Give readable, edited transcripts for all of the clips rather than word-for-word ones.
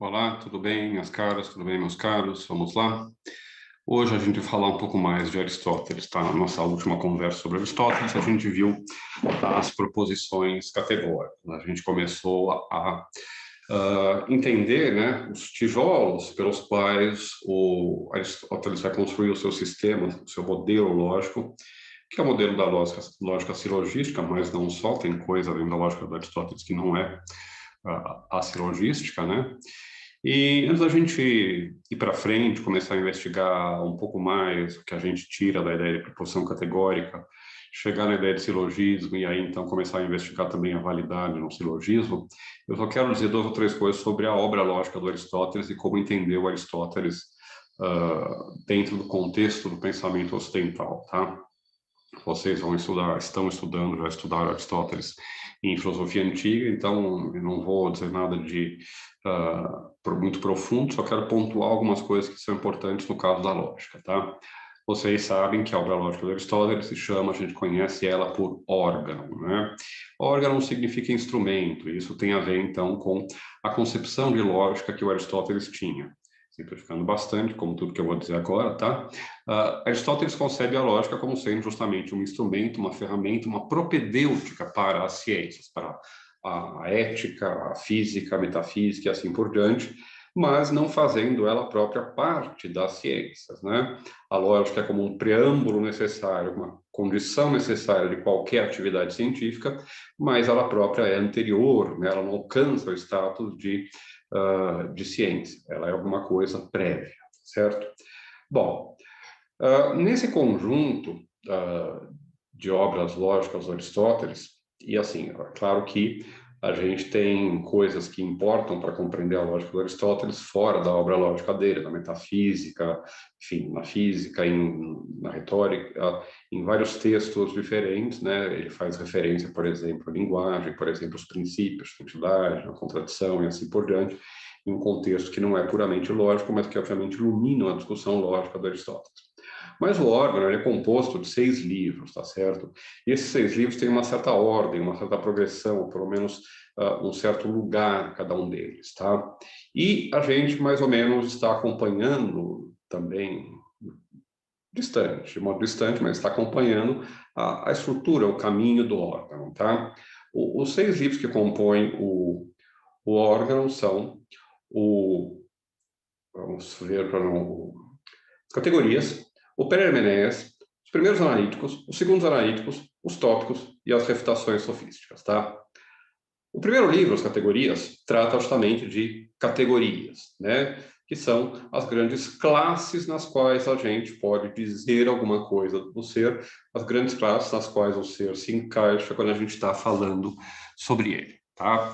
Olá, tudo bem, minhas caras? Tudo bem, meus caros? Vamos lá? Hoje a gente vai falar um pouco mais de Aristóteles, tá? Na nossa última conversa sobre Aristóteles, a gente viu as proposições categóricas. A gente começou a entender, né, os tijolos pelos quais o Aristóteles vai construir o seu sistema, o seu modelo lógico, que é o modelo da lógica silogística, mas não só, tem coisa dentro da lógica de Aristóteles que não é a silogística, né? E antes da gente ir para frente, começar a investigar um pouco mais o que a gente tira da ideia de proposição categórica, chegar na ideia de silogismo e aí então começar a investigar também a validade no silogismo, eu só quero dizer duas ou três coisas sobre a obra lógica do Aristóteles e como entender o Aristóteles dentro do contexto do pensamento ocidental, tá? Vocês vão estudar, estão estudando, já estudaram Aristóteles em filosofia antiga, então eu não vou dizer nada de muito profundo, só quero pontuar algumas coisas que são importantes no caso da lógica, tá? Vocês sabem que a obra lógica do Aristóteles se chama, a gente conhece ela por órgão, né? Órgão significa instrumento, e isso tem a ver, então, com a concepção de lógica que o Aristóteles tinha. Simplificando bastante, como tudo que eu vou dizer agora, tá? Aristóteles concebe a lógica como sendo justamente um instrumento, uma ferramenta, uma propedêutica para as ciências, para a ética, a física, a metafísica e assim por diante, mas não fazendo ela própria parte das ciências, né? A lógica é como um preâmbulo necessário, uma condição necessária de qualquer atividade científica, mas ela própria é anterior, né? Ela não alcança o status de ciência, ela é alguma coisa prévia, certo? Bom, nesse conjunto de obras lógicas do Aristóteles, e assim, é claro que a gente tem coisas que importam para compreender a lógica do Aristóteles fora da obra lógica dele, na metafísica, enfim, na física, na retórica, em vários textos diferentes, né? Ele faz referência, por exemplo, à linguagem, por exemplo, aos princípios, à entidade, à contradição e assim por diante, em um contexto que não é puramente lógico, mas que obviamente ilumina a discussão lógica do Aristóteles. Mas o órgão é composto de 6 livros, tá certo? E esses 6 livros têm uma certa ordem, uma certa progressão, ou pelo menos um certo lugar cada um deles, tá? E a gente mais ou menos está acompanhando também distante, de modo distante, mas está acompanhando a estrutura, o caminho do órgão, tá? Os 6 livros que compõem o órgão são vamos ver para não categorias, o pré-hermeneias, os primeiros analíticos, os segundos analíticos, os tópicos e as refutações sofísticas, tá? O primeiro livro, as categorias, trata justamente de categorias, né? Que são as grandes classes nas quais a gente pode dizer alguma coisa do ser, as grandes classes nas quais o ser se encaixa quando a gente está falando sobre ele, tá?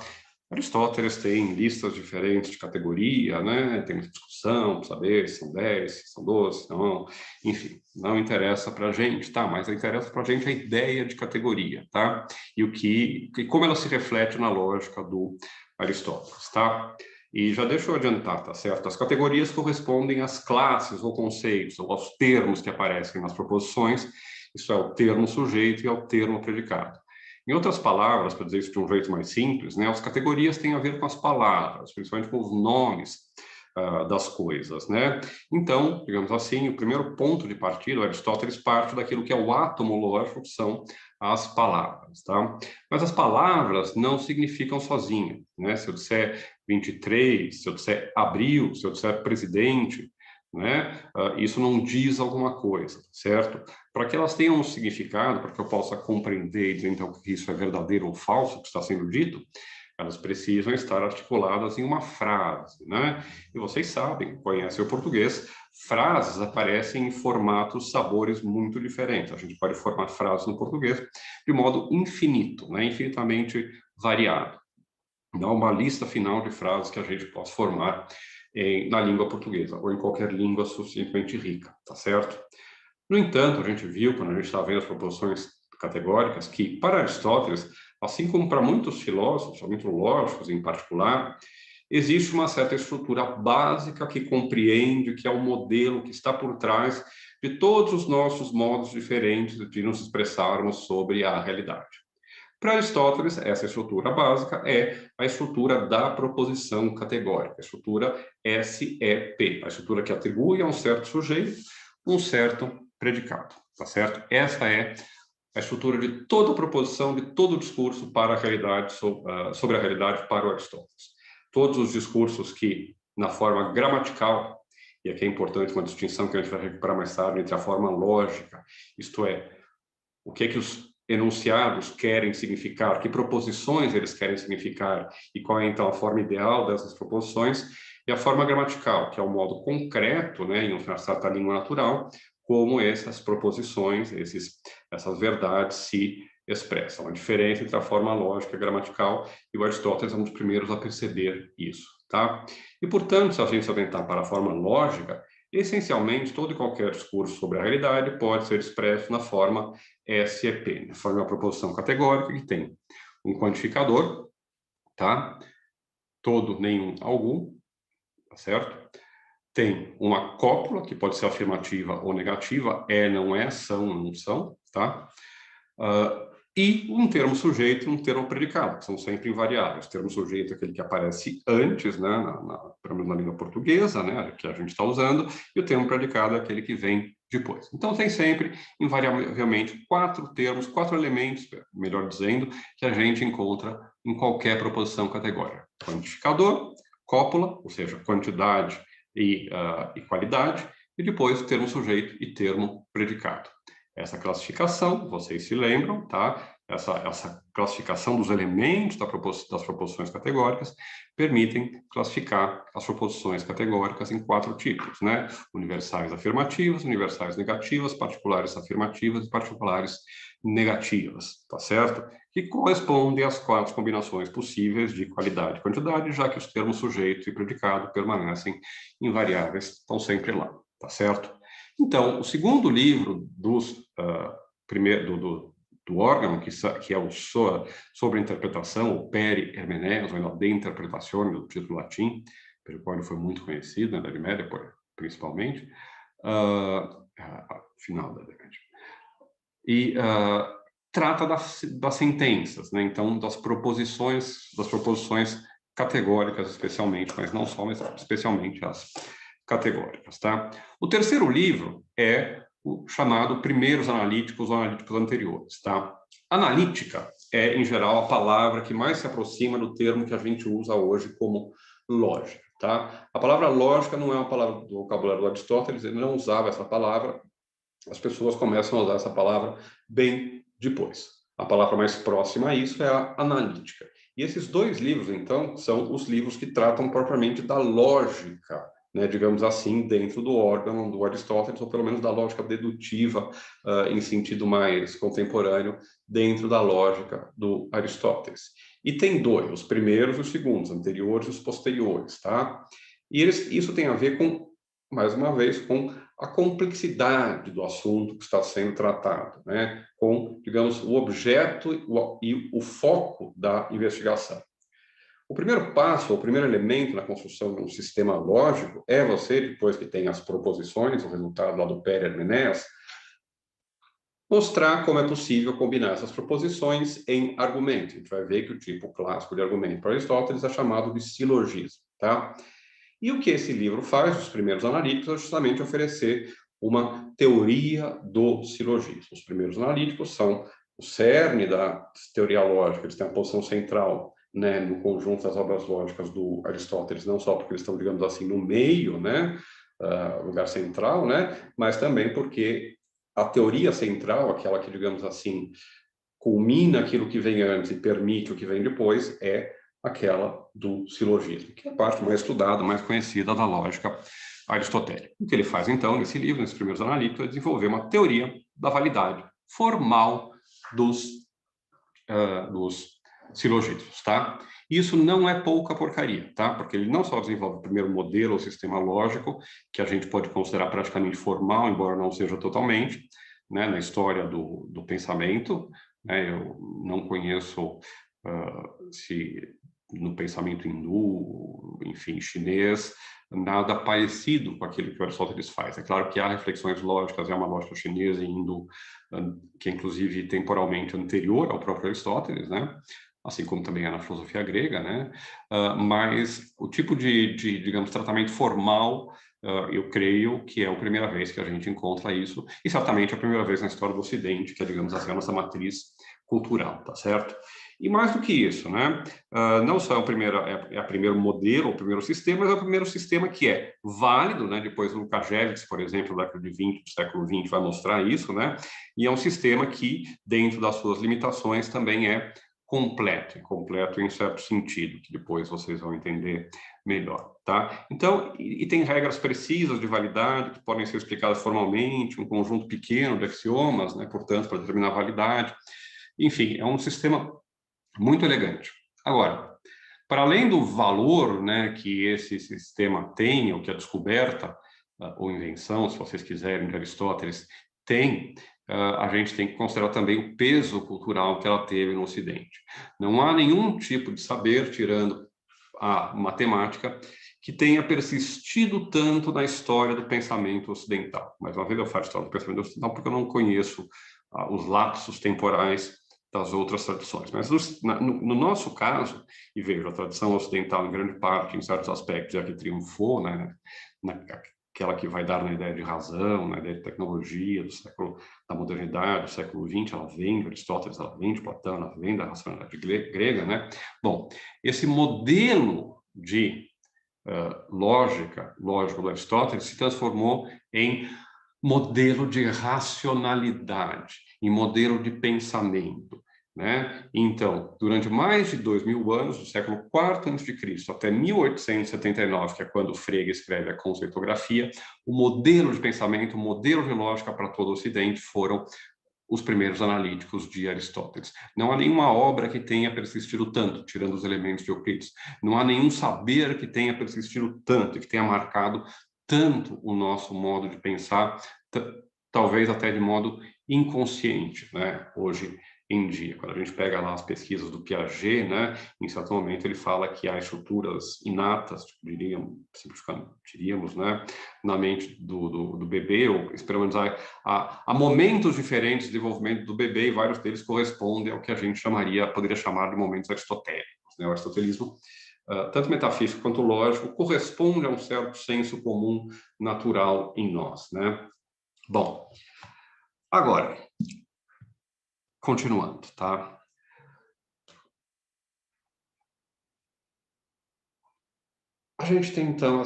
Aristóteles tem listas diferentes de categoria, né? Tem muita discussão para saber se são 10, se são 12, se não, enfim, não interessa para a gente, tá? Mas interessa para a gente a ideia de categoria, tá? E como ela se reflete na lógica do Aristóteles, tá? E já deixa eu adiantar, tá certo? As categorias correspondem às classes ou conceitos, ou aos termos que aparecem nas proposições, isso é o termo sujeito e é o termo predicado. Em outras palavras, para dizer isso de um jeito mais simples, né, as categorias têm a ver com as palavras, principalmente com os nomes das coisas, né? Então, digamos assim, o primeiro ponto de partida, Aristóteles parte daquilo que é o átomo lógico, que são as palavras, tá? Mas as palavras não significam sozinhas, né? Se eu disser 23, se eu disser abril, se eu disser presidente, né? Isso não diz alguma coisa, certo? Para que elas tenham um significado, para que eu possa compreender e dizer então que isso é verdadeiro ou falso, que está sendo dito, elas precisam estar articuladas em uma frase, né? E vocês sabem, conhecem o português, frases aparecem em formatos, sabores muito diferentes. A gente pode formar frases no português de modo infinito, né? Infinitamente variado. Não há uma lista final de frases que a gente possa formar na língua portuguesa, ou em qualquer língua suficientemente rica, tá certo? No entanto, a gente viu, quando a gente está vendo as proposições categóricas, que para Aristóteles, assim como para muitos filósofos, muito lógicos em particular, existe uma certa estrutura básica que compreende, que é o modelo que está por trás de todos os nossos modos diferentes de nos expressarmos sobre a realidade. Para Aristóteles, essa estrutura básica é a estrutura da proposição categórica, a estrutura SEP, a estrutura que atribui a um certo sujeito um certo predicado, tá certo? Essa é a estrutura de toda a proposição, de todo o discurso para a realidade, sobre a realidade para o Aristóteles. Todos os discursos que, na forma gramatical, e aqui é importante uma distinção que a gente vai recuperar mais tarde entre a forma lógica, isto é, o que os enunciados querem significar, que proposições eles querem significar e qual é, então, a forma ideal dessas proposições, e a forma gramatical, que é o modo concreto, né, em uma certa língua natural, como essas proposições, essas verdades se expressam. A diferença entre a forma lógica e gramatical, e o Aristóteles é um dos primeiros a perceber isso, tá? E, portanto, se a gente se atentar para a forma lógica, essencialmente, todo e qualquer discurso sobre a realidade pode ser expresso na forma SEP, na forma de uma proposição categórica que tem um quantificador, tá? Todo, nenhum, algum, tá certo? Tem uma cópula, que pode ser afirmativa ou negativa, é, não é, são, não são, tá? E um termo sujeito e um termo predicado, que são sempre invariáveis. O termo sujeito é aquele que aparece antes, né, pelo menos na língua portuguesa, né, que a gente está usando, e o termo predicado é aquele que vem depois. Então, tem sempre, invariavelmente, quatro termos, quatro elementos, melhor dizendo, que a gente encontra em qualquer proposição categórica. Quantificador, cópula, ou seja, quantidade e qualidade, e depois o termo sujeito e termo predicado. Essa classificação, vocês se lembram, tá? Essa classificação dos elementos das proposições categóricas permitem classificar as proposições categóricas em quatro tipos, né? Universais afirmativas, universais negativas, particulares afirmativas e particulares negativas, tá certo? Que correspondem às quatro combinações possíveis de qualidade e quantidade, já que os termos sujeito e predicado permanecem invariáveis, estão sempre lá, tá certo? Então, o segundo livro do órgão, que é o sobre a interpretação, o Peri Hermeneus, ou ainda De Interpretatione, do título latim, pelo qual ele foi muito conhecido na Idade Média, principalmente, final da Idade Média. E trata das sentenças, né? Então, das proposições categóricas, especialmente, mas não só, mas especialmente as categóricas, tá? O terceiro livro é o chamado Primeiros Analíticos ou Analíticos Anteriores, tá? Analítica é, em geral, a palavra que mais se aproxima do termo que a gente usa hoje como lógica, tá? A palavra lógica não é uma palavra do vocabulário do Aristóteles, ele não usava essa palavra, as pessoas começam a usar essa palavra bem depois. A palavra mais próxima a isso é a analítica. E esses dois livros, então, são os livros que tratam propriamente da lógica, né, digamos assim, dentro do órgão do Aristóteles, ou pelo menos da lógica dedutiva, em sentido mais contemporâneo, dentro da lógica do Aristóteles. E tem dois, os primeiros e os segundos, anteriores e os posteriores, tá? E isso tem a ver com, mais uma vez, com a complexidade do assunto que está sendo tratado, né? Com, digamos, o objeto e o foco da investigação. O primeiro passo, o primeiro elemento na construção de um sistema lógico é você, depois que tem as proposições, o resultado lá do Peri Hermeneus, mostrar como é possível combinar essas proposições em argumento. A gente vai ver que o tipo clássico de argumento para Aristóteles é chamado de silogismo, tá? E o que esse livro faz, os primeiros analíticos, é justamente oferecer uma teoria do silogismo. Os primeiros analíticos são o cerne da teoria lógica, eles têm a posição central, né, no conjunto das obras lógicas do Aristóteles, não só porque eles estão, digamos assim, no meio, né, lugar central, né, mas também porque a teoria central, aquela que, digamos assim, culmina aquilo que vem antes e permite o que vem depois, é aquela do silogismo, que é a parte mais estudada, mais conhecida da lógica aristotélica. O que ele faz, então, nesse livro, nesses primeiros analíticos, é desenvolver uma teoria da validade formal dos silogismos, tá? Isso não é pouca porcaria, tá? Porque ele não só desenvolve o primeiro modelo ou sistema lógico, que a gente pode considerar praticamente formal, embora não seja totalmente, né, na história do pensamento, né? Eu não conheço se no pensamento hindu, enfim, chinês, nada parecido com aquilo que o Aristóteles faz. É claro que há reflexões lógicas, é uma lógica chinesa indo, que é inclusive temporalmente anterior ao próprio Aristóteles, né? Assim como também é na filosofia grega, né? Mas o tipo de, digamos, tratamento formal, eu creio que é a primeira vez que a gente encontra isso, e certamente é a primeira vez na história do Ocidente, que é, digamos assim, a nossa matriz cultural, tá certo? E mais do que isso, né? Não só é o primeiro modelo, o primeiro sistema, mas é o primeiro sistema que é válido, né? Depois o Lukasiewicz, por exemplo, da década de 20, do século 20, vai mostrar isso, né? E é um sistema que, dentro das suas limitações, também é completo em certo sentido, que depois vocês vão entender melhor, tá? Então, e tem regras precisas de validade que podem ser explicadas formalmente, um conjunto pequeno de axiomas, né? Portanto, para determinar a validade. Enfim, é um sistema muito elegante. Agora, para além do valor, né, que esse sistema tem, ou que a descoberta ou invenção, se vocês quiserem, de Aristóteles tem, a gente tem que considerar também o peso cultural que ela teve no Ocidente. Não há nenhum tipo de saber, tirando a matemática, que tenha persistido tanto na história do pensamento ocidental. Mais uma vez eu falo história do pensamento ocidental porque eu não conheço os lapsos temporais das outras tradições. Mas no nosso caso, e vejo, a tradição ocidental, em grande parte, em certos aspectos, é a que triunfou, né, aquela que vai dar na ideia de razão, na ideia de tecnologia, da modernidade, do século XX, ela vem de Aristóteles, ela vem de Platão, ela vem da racionalidade grega, né? Bom, esse modelo de lógico do Aristóteles se transformou em modelo de racionalidade, em modelo de pensamento, né? Então, durante mais de 2000 anos, do século IV a.C. até 1879, que é quando Frege escreve a Conceitografia, o modelo de pensamento, o modelo de lógica para todo o Ocidente foram os primeiros analíticos de Aristóteles. Não há nenhuma obra que tenha persistido tanto, tirando os elementos de Euclides. Não há nenhum saber que tenha persistido tanto, que tenha marcado tanto o nosso modo de pensar, talvez até de modo inconsciente, né? Hoje em dia, quando a gente pega lá as pesquisas do Piaget, né? Em certo momento ele fala que há estruturas inatas, diríamos, né? Na mente do bebê, ou experimentar há momentos diferentes de desenvolvimento do bebê e vários deles correspondem ao que a gente poderia chamar de momentos aristotélicos, né? O aristotelismo, tanto metafísico quanto lógico, corresponde a um certo senso comum natural em nós, né? Bom, agora, continuando, tá? A gente tem, então,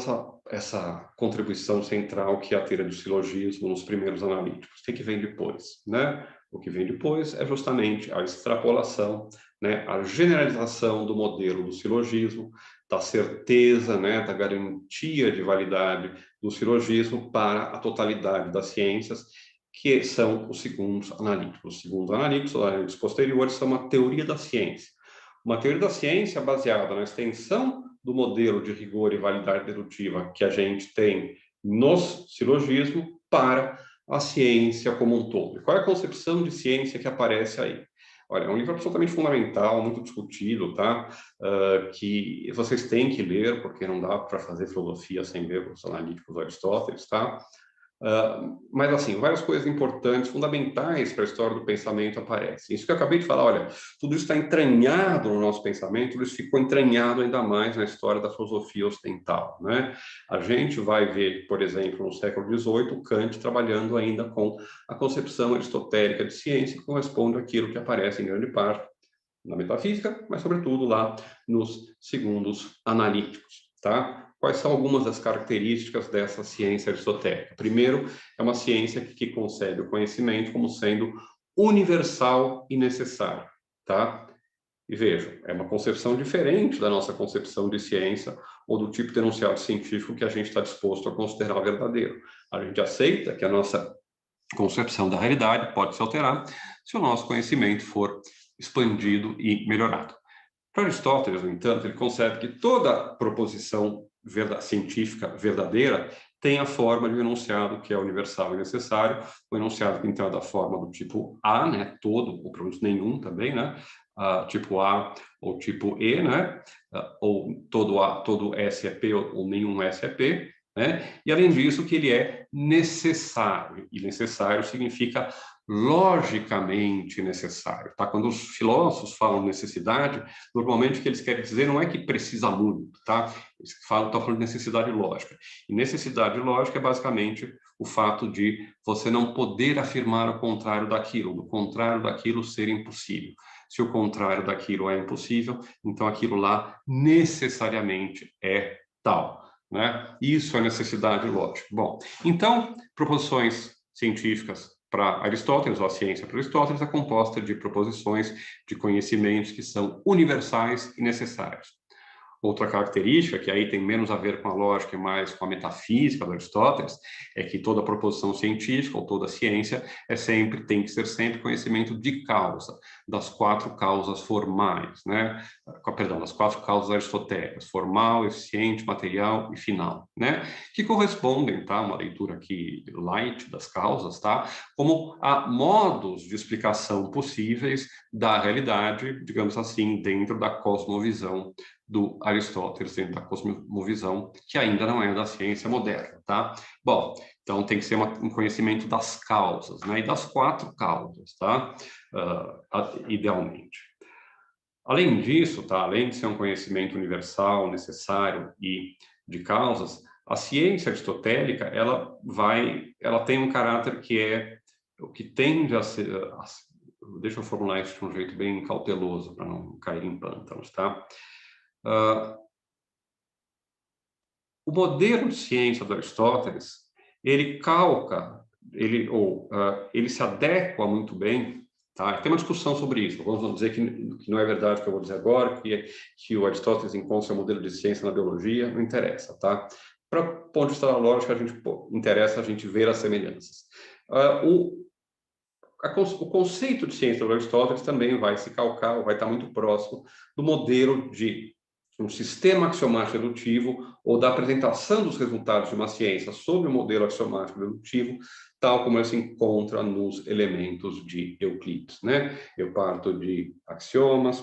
essa contribuição central que é a teoria do silogismo nos primeiros analíticos. O que vem depois, né? O que vem depois é justamente a extrapolação, né? A generalização do modelo do silogismo, da certeza, né? Da garantia de validade do silogismo para a totalidade das ciências, que são os segundos analíticos. Os segundos analíticos, os analíticos posteriores, são uma teoria da ciência. Uma teoria da ciência baseada na extensão do modelo de rigor e validade dedutiva que a gente tem nos silogismos para a ciência como um todo. Qual é a concepção de ciência que aparece aí? Olha, é um livro absolutamente fundamental, muito discutido, tá? Que vocês têm que ler, porque não dá para fazer filosofia sem ver os analíticos do Aristóteles, tá? Mas, assim, várias coisas importantes, fundamentais para a história do pensamento aparecem. Isso que eu acabei de falar, olha, tudo isso está entranhado no nosso pensamento, tudo isso ficou entranhado ainda mais na história da filosofia ocidental, né? A gente vai ver, por exemplo, no século XVIII, Kant trabalhando ainda com a concepção aristotélica de ciência, que corresponde àquilo que aparece em grande parte na metafísica, mas, sobretudo, lá nos segundos analíticos, tá? Quais são algumas das características dessa ciência aristotélica? Primeiro, é uma ciência que concebe o conhecimento como sendo universal e necessário, tá? E vejam, é uma concepção diferente da nossa concepção de ciência ou do tipo de enunciado científico que a gente está disposto a considerar verdadeiro. A gente aceita que a nossa concepção da realidade pode se alterar se o nosso conhecimento for expandido e melhorado. Para Aristóteles, no entanto, ele concebe que toda proposição científica verdadeira tem a forma de um enunciado que é universal e necessário, o enunciado que entra da forma do tipo A, né, todo, ou pelo menos nenhum também, né, tipo A ou tipo E, né? Ou todo S é P ou nenhum S é P, né? E além disso que ele é necessário, e necessário significa logicamente necessário, tá? Quando os filósofos falam necessidade, normalmente o que eles querem dizer não é que precisa muito, tá? Eles estão falando de necessidade lógica. E necessidade lógica é basicamente o fato de você não poder afirmar o contrário daquilo, do contrário daquilo ser impossível. Se o contrário daquilo é impossível, então aquilo lá necessariamente é tal, né? Isso é necessidade lógica. Bom, então, proposições científicas para Aristóteles, ou a ciência para Aristóteles, é composta de proposições de conhecimentos que são universais e necessários. Outra característica, que aí tem menos a ver com a lógica e mais com a metafísica do Aristóteles, é que toda proposição científica ou toda ciência tem que ser sempre conhecimento de causa, das 4 causas formais, né? Perdão, das 4 causas aristotélicas, formal, eficiente, material e final, né? Que correspondem, tá? Uma leitura aqui light das causas, tá? Como a modos de explicação possíveis da realidade, digamos assim, dentro da cosmovisão do Aristóteles, dentro da cosmovisão, que ainda não é da ciência moderna, tá? Bom, então tem que ser um conhecimento das causas, né? E das 4 causas, tá? Idealmente. Além disso, tá? Além de ser um conhecimento universal, necessário e de causas, a ciência aristotélica, ela tem um caráter que é o que tende a ser, deixa eu formular isso de um jeito bem cauteloso para não cair em pântanos, tá? O modelo de ciência do Aristóteles, ele ele se adequa muito bem, tá? Tem uma discussão sobre isso, vamos dizer que não é verdade o que eu vou dizer agora, que o Aristóteles encontra seu modelo de ciência na biologia, não interessa, tá? Para o ponto de vista da lógica, interessa a gente ver as semelhanças. O conceito de ciência do Aristóteles também vai se calcar, vai estar muito próximo do modelo de um sistema axiomático dedutivo ou da apresentação dos resultados de uma ciência sob o modelo axiomático dedutivo, tal como ele se encontra nos elementos de Euclides, né? Eu parto de axiomas,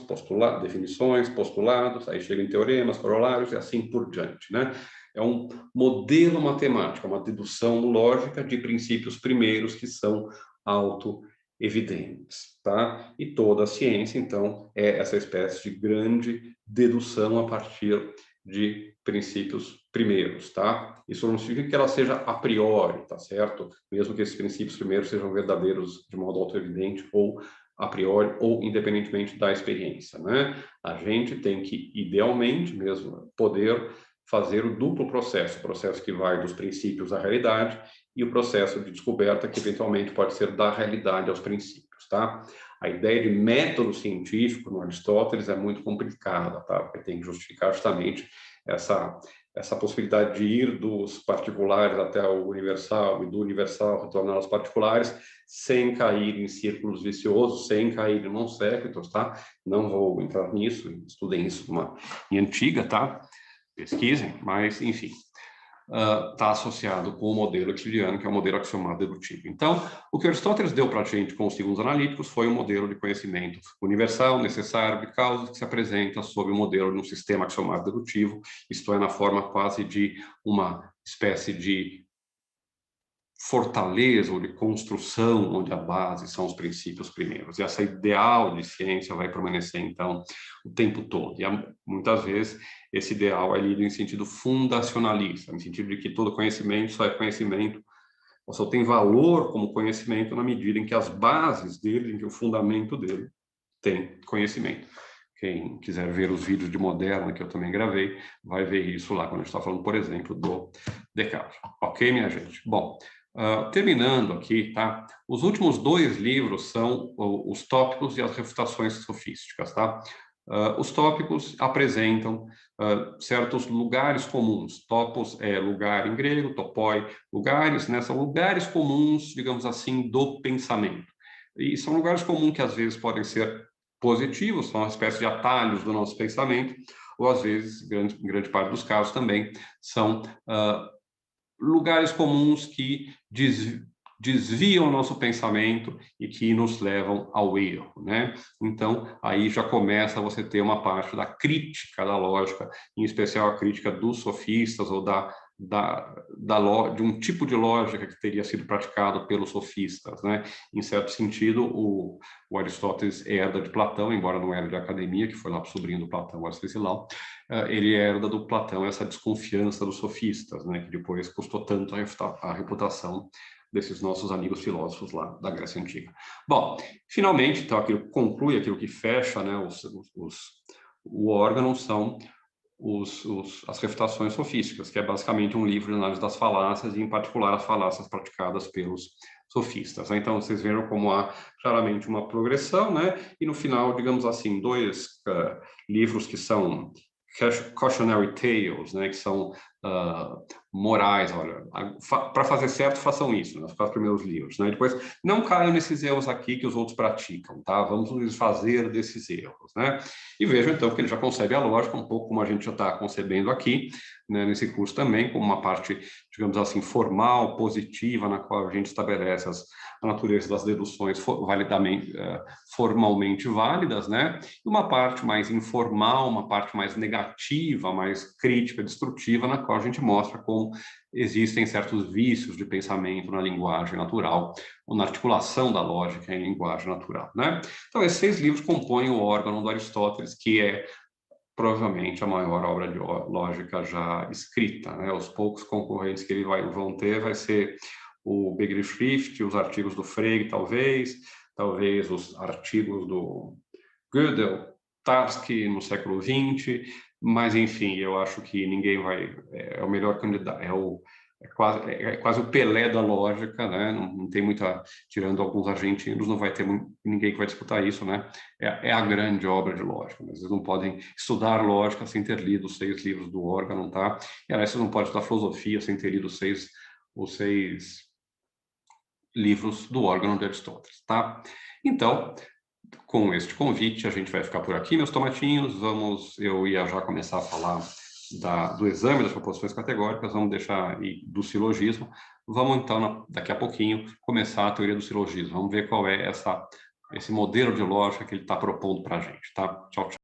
definições, postulados, aí chego em teoremas, corolários e assim por diante, né? É um modelo matemático, uma dedução lógica de princípios primeiros que são autoevidentes, tá? E toda a ciência, então, é essa espécie de grande dedução a partir de princípios primeiros, tá? Isso não significa que ela seja a priori, tá certo? Mesmo que esses princípios primeiros sejam verdadeiros de modo autoevidente ou a priori ou independentemente da experiência, né? A gente tem que, idealmente mesmo, poder fazer o duplo processo, o processo que vai dos princípios à realidade e o processo de descoberta que eventualmente pode ser da realidade aos princípios, tá? A ideia de método científico no Aristóteles é muito complicada, tá? Porque tem que justificar justamente essa possibilidade de ir dos particulares até o universal e do universal retornar aos particulares sem cair em círculos viciosos, sem cair em non sequiturs, tá? Não vou entrar nisso, estudem isso em antiga, tá? Pesquisem, mas, enfim, está associado com o modelo euclidiano, que é o modelo axiomático dedutivo. Então, o que Aristóteles deu para a gente com os segundos analíticos foi um modelo de conhecimento universal, necessário, de causas, que se apresenta sob o modelo de um sistema axiomático dedutivo, isto é, na forma quase de uma espécie de fortaleza ou de construção, onde a base são os princípios primeiros. E essa ideal de ciência vai permanecer, então, o tempo todo. E muitas vezes esse ideal é lido em sentido fundacionalista, no sentido de que todo conhecimento só é conhecimento, ou só tem valor como conhecimento na medida em que as bases dele, em que o fundamento dele tem conhecimento. Quem quiser ver os vídeos de Moderna, que eu também gravei, vai ver isso lá, quando a gente está falando, por exemplo, do Descartes. Ok, minha gente? Bom, terminando aqui, tá? Os últimos 2 livros são os tópicos e as refutações sofísticas, tá? Os tópicos apresentam certos lugares comuns. Topos é lugar em grego, topoi, lugares, né? São lugares comuns, digamos assim, do pensamento. E são lugares comuns que às vezes podem ser positivos, são uma espécie de atalhos do nosso pensamento, ou às vezes, em grande parte dos casos também, são lugares comuns que desviam o nosso pensamento e que nos levam ao erro, né? Então, aí já começa você ter uma parte da crítica da lógica, em especial a crítica dos sofistas ou de um tipo de lógica que teria sido praticado pelos sofistas, né? Em certo sentido, o Aristóteles herda de Platão, embora não herda de academia, que foi lá para o sobrinho do Platão, Arcesilau, ele herda do Platão essa desconfiança dos sofistas, né? Que depois custou tanto a reputação desses nossos amigos filósofos lá da Grécia Antiga. Bom, finalmente, então, aquilo que conclui, aquilo que fecha, né, o órgão são as refutações sofísticas, que é basicamente um livro de análise das falácias, e em particular as falácias praticadas pelos sofistas, né? Então, vocês viram como há claramente uma progressão, né? E no final, digamos assim, dois livros que são cautionary tales, né, que são morais, olha, para fazer certo, façam isso, né, os 4 primeiros livros, né, depois não caiam nesses erros aqui que os outros praticam, tá, vamos nos desfazer desses erros, né, e vejam então que ele já concebe a lógica um pouco como a gente já está concebendo aqui, né, nesse curso também, como uma parte, digamos assim, formal, positiva, na qual a gente estabelece a natureza das deduções formalmente válidas, né, e uma parte mais informal, uma parte mais negativa, mais crítica, destrutiva, na qual a gente mostra como existem certos vícios de pensamento na linguagem natural, ou na articulação da lógica em linguagem natural, né? Então, esses 6 livros compõem o órgão do Aristóteles, que é provavelmente a maior obra de lógica já escrita, né? Os poucos concorrentes que vão ter vai ser o Begriffsschrift, os artigos do Frege, talvez os artigos do Gödel, Tarski no século XX, mas enfim, eu acho que ninguém vai, é o melhor candidato, é quase o Pelé da lógica, né? Não tem muita, tirando alguns argentinos, não vai ter ninguém que vai disputar isso, né? É a grande obra de lógica, mas vocês não podem estudar lógica sem ter lido os 6 livros do órgão, tá? E aliás, vocês não podem estudar filosofia sem ter lido os 6 livros do órgão de Aristóteles, tá? Então, com este convite, a gente vai ficar por aqui, meus tomatinhos. Eu ia já começar a falar do exame das proposições categóricas, vamos deixar aí do silogismo. Vamos, então, daqui a pouquinho, começar a teoria do silogismo. Vamos ver qual é esse modelo de lógica que ele está propondo para a gente, tá? Tchau, tchau.